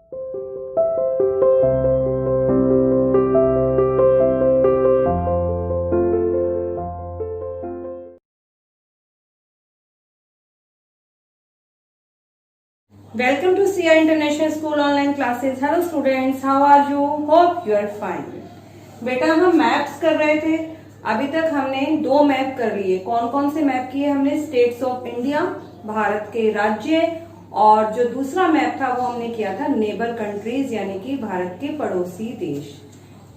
Welcome to CR International School online classes. Hello students, how are you? Hope you are fine. बेटा हम maps कर रहे थे। अभी तक हमने 2 मैप कर लिए। कौन कौन से मैप किए हमने? स्टेट्स ऑफ इंडिया, भारत के राज्य, और जो दूसरा मैप था वो हमने किया था नेबर कंट्रीज, यानी कि भारत के पड़ोसी देश।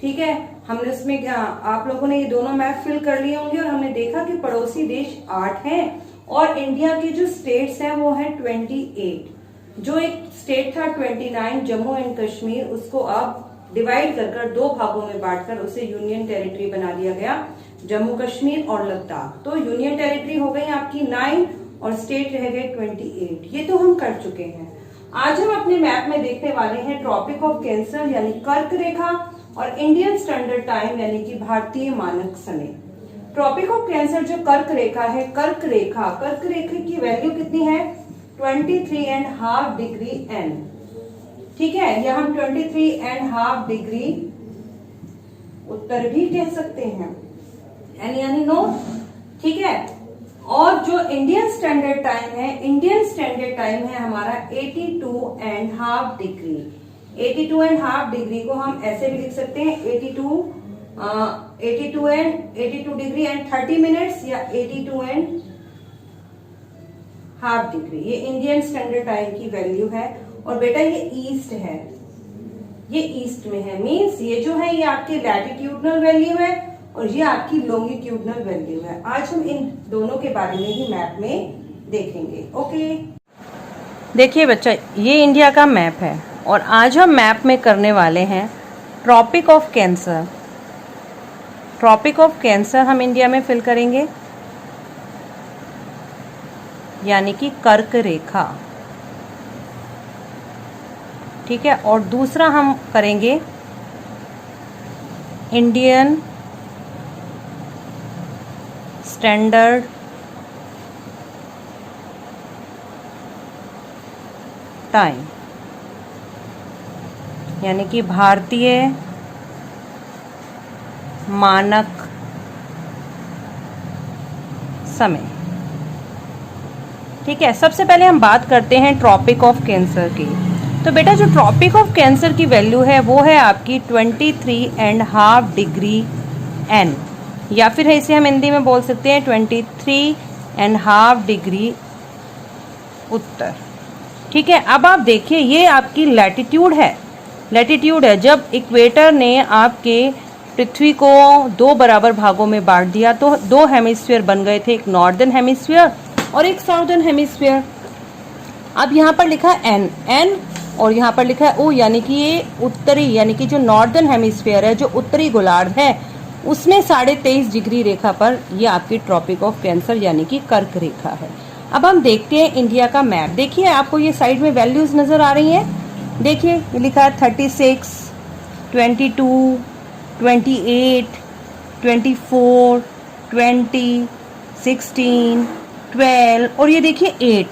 ठीक है, हमने उसमें आप लोगों ने ये दोनों मैप फिल कर लिए होंगे और हमने देखा कि पड़ोसी देश 8 हैं और इंडिया के जो स्टेट्स हैं वो है 28। जो एक स्टेट था 29 जम्मू एंड कश्मीर, उसको अब डिवाइड कर 2 भागों में बांटकर उसे यूनियन टेरिटरी बना दिया गया, जम्मू कश्मीर और लद्दाख। तो यूनियन टेरिटरी हो गई आपकी 9 और स्टेट रह गए 28। ये तो हम कर चुके हैं। आज हम अपने मैप में देखने वाले हैं ट्रॉपिक ऑफ कैंसर यानी कर्क रेखा और इंडियन स्टैंडर्ड टाइम यानी कि भारतीय मानक समय। ट्रॉपिक ऑफ कैंसर जो कर्क रेखा है, कर्क रेखा की वैल्यू कितनी है? 23.5 डिग्री एन। ठीक है, या हम 23.5 डिग्री उत्तर भी कह सकते हैं, एन यानी नॉर्थ। ठीक है, और जो इंडियन स्टैंडर्ड टाइम है हमारा 82.5 डिग्री। 82.5 डिग्री को हम ऐसे भी लिख सकते हैं 82 डिग्री एंड 30 मिनट्स या 82.5 डिग्री। ये इंडियन स्टैंडर्ड टाइम की वैल्यू है। और बेटा ये ईस्ट है, ये ईस्ट में है, मींस ये जो है ये आपकी लैटिट्यूडनल वैल्यू है और ये आपकी लॉन्गिट्यूडनल वैल्यू है। आज हम इन दोनों के बारे में ही मैप में देखेंगे। ओके, देखिए बच्चा, ये इंडिया का मैप है और आज हम मैप में करने वाले हैं tropic of cancer. Tropic of cancer हम इंडिया में फिल करेंगे, यानी कि कर्क रेखा। ठीक है, और दूसरा हम करेंगे इंडियन स्टैंडर्ड टाइम, यानी कि भारतीय मानक समय। ठीक है, सबसे पहले हम बात करते हैं ट्रॉपिक ऑफ कैंसर की। तो बेटा जो ट्रॉपिक ऑफ कैंसर की वैल्यू है वो है आपकी 23.5 डिग्री एन, या फिर इसे हम हिंदी में बोल सकते हैं 23.5 डिग्री उत्तर। ठीक है, अब आप देखिए ये आपकी लैटिट्यूड है। जब इक्वेटर ने आपके पृथ्वी को 2 बराबर भागों में बांट दिया तो 2 हेमिस्फीयर बन गए थे, एक नॉर्दर्न हेमिस्फीयर और एक साउदर्न हेमिस्फीयर। अब यहाँ पर लिखा एन और यहाँ पर लिखा है ओ, यानी कि ये उत्तरी, यानी कि जो नॉर्दर्न हेमिस्फीयर है, जो उत्तरी गोलार्ध है, उसमें 23.5 डिग्री रेखा पर ये आपकी ट्रॉपिक ऑफ कैंसर यानी कि कर्क रेखा है। अब हम देखते हैं इंडिया का मैप। देखिए आपको ये साइड में वैल्यूज नजर आ रही हैं। देखिए ये लिखा है 36, 22, 28, 24, 20, 16, 12 और ये देखिए 8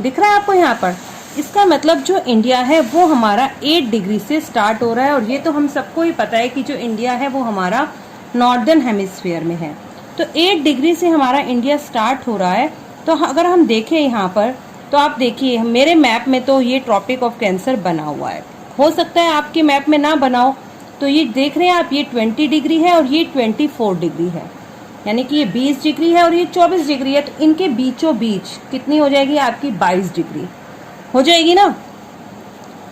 दिख रहा है आपको यहाँ पर। इसका मतलब जो इंडिया है वो हमारा 8 डिग्री से स्टार्ट हो रहा है, और ये तो हम सबको ही पता है कि जो इंडिया है वो हमारा नॉर्दर्न हेमिस्फीयर में है। तो 8 डिग्री से हमारा इंडिया स्टार्ट हो रहा है। तो अगर हम देखें यहाँ पर तो आप देखिए मेरे मैप में तो ये ट्रॉपिक ऑफ कैंसर बना हुआ है, हो सकता है आपके मैप में ना बनाओ। तो ये देख रहे हैं आप, ये 20 डिग्री है और ये 24 डिग्री है, यानी कि ये 20 डिग्री है और ये 24 डिग्री है। तो इनके बीचों बीच कितनी हो जाएगी आपकी? 22 डिग्री हो जाएगी ना।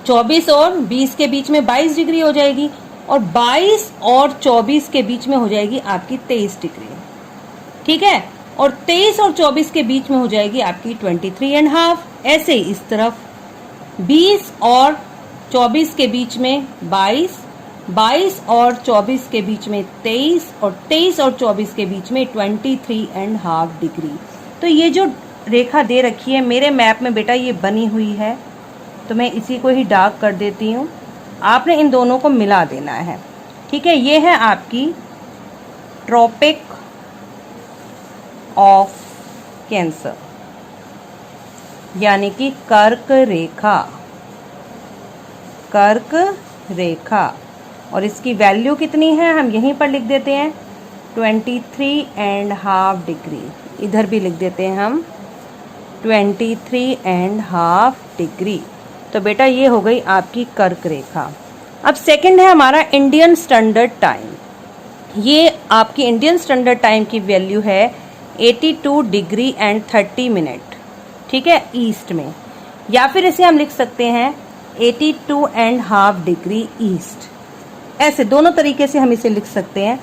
24 और 20 के बीच में 22 डिग्री हो जाएगी, और 22 और 24 के बीच में हो जाएगी आपकी 23 डिग्री। ठीक है, और 23 और 24 के बीच में हो जाएगी आपकी 23.5। ऐसे ही इस तरफ 20 और 24 के बीच में 22, 22 और 24 के बीच में 23, और 23 और 24 के बीच में 23.5 डिग्री। तो ये जो रेखा दे रखी है मेरे मैप में बेटा ये bनी हुई है, तो मैं इसी को ही डार्क कर देती हूँ। आपने इन दोनों को मिला देना है। ठीक है, ये है आपकी ट्रॉपिक ऑफ कैंसर यानी कि कर्क रेखा। कर्क रेखा। और इसकी वैल्यू कितनी है हम यहीं पर लिख देते हैं 23.5 डिग्री। इधर भी लिख देते हैं हम 23.5 डिग्री। तो बेटा ये हो गई आपकी कर्क रेखा। अब सेकंड है हमारा इंडियन स्टैंडर्ड टाइम। ये आपकी इंडियन स्टैंडर्ड टाइम की वैल्यू है 82 डिग्री एंड 30 मिनट, ठीक है, ईस्ट में। या फिर इसे हम लिख सकते हैं 82.5 डिग्री ईस्ट। ऐसे दोनों तरीके से हम इसे लिख सकते हैं।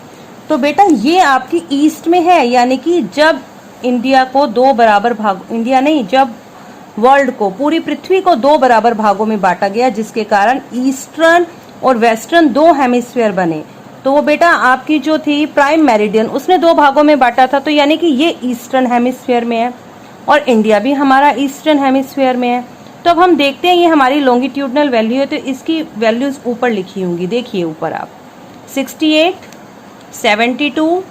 तो बेटा ये आपकी ईस्ट में है, यानी कि जब इंडिया को दो बराबर भाग, इंडिया नहीं, जब वर्ल्ड को, पूरी पृथ्वी को दो बराबर भागों में बांटा गया, जिसके कारण ईस्टर्न और वेस्टर्न दो हेमिस्फीयर बने। तो वो बेटा आपकी जो थी प्राइम मेरिडियन, उसने दो भागों में बांटा था, तो यानी कि ये ईस्टर्न हेमिस्फीयर में है और इंडिया भी हमारा ईस्टर्न हेमिस्फीयर में है। तो अब हम देखते हैं, ये हमारी लॉन्गिट्यूडनल वैल्यू है, तो इसकी वैल्यूज ऊपर लिखी होंगी, देखिए ऊपर आप 68, 72,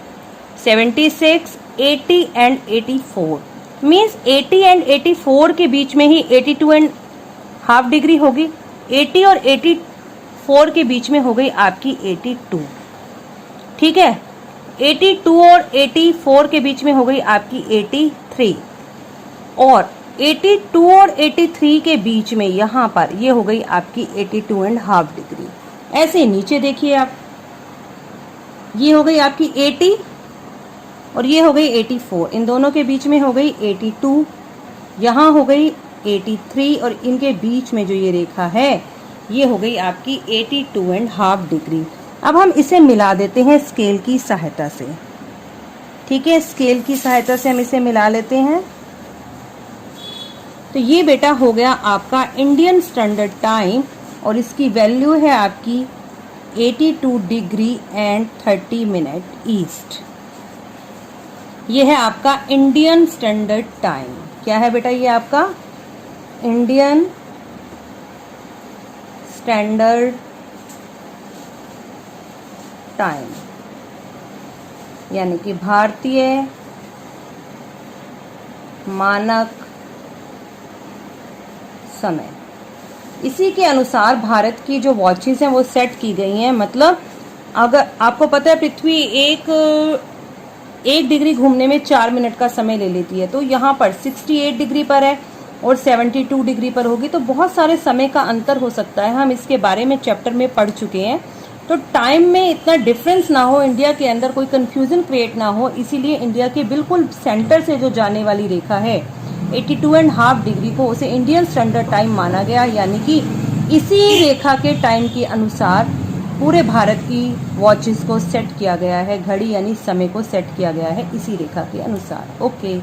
76, 80 एंड 84। मीन्स 80 एंड 84 के बीच में ही 82.5 डिग्री होगी। 80 और 84 के बीच में हो गई आपकी 82, ठीक है। 82 और 84 के बीच में हो गई आपकी 83, और 82 और 83 के बीच में यहाँ पर ये हो गई आपकी 82.5 डिग्री। ऐसे नीचे देखिए आप, ये हो गई आपकी 80 और ये हो गई 84, इन दोनों के बीच में हो गई 82, यहाँ हो गई 83 और इनके बीच में जो ये रेखा है ये हो गई आपकी 82.5 डिग्री। अब हम इसे मिला देते हैं स्केल की सहायता से, ठीक है, स्केल की सहायता से हम इसे मिला लेते हैं। तो ये बेटा हो गया आपका इंडियन स्टैंडर्ड टाइम और इसकी वैल्यू है आपकी 82 डिग्री एंड 30 मिनट ईस्ट। ये है आपका इंडियन स्टैंडर्ड टाइम। क्या है बेटा ये आपका इंडियन स्टैंडर्ड टाइम, यानी कि भारतीय मानक समय। इसी के अनुसार भारत की जो वॉचेस हैं वो सेट की गई हैं। मतलब अगर आपको पता है पृथ्वी एक डिग्री घूमने में 4 मिनट का समय ले लेती है, तो यहाँ पर 68 डिग्री पर है और 72 डिग्री पर होगी, तो बहुत सारे समय का अंतर हो सकता है। हम इसके बारे में चैप्टर में पढ़ चुके हैं। तो टाइम में इतना डिफरेंस ना हो, इंडिया के अंदर कोई कंफ्यूजन क्रिएट ना हो, इसीलिए इंडिया के बिल्कुल सेंटर से जो जाने वाली रेखा है 82.5 डिग्री को उसे इंडियन स्टैंडर्ड टाइम माना गया। यानी कि इसी रेखा के टाइम के अनुसार पूरे भारत की वॉचेस को सेट किया गया है, घड़ी यानी समय को सेट किया गया है इसी रेखा के अनुसार। ओके।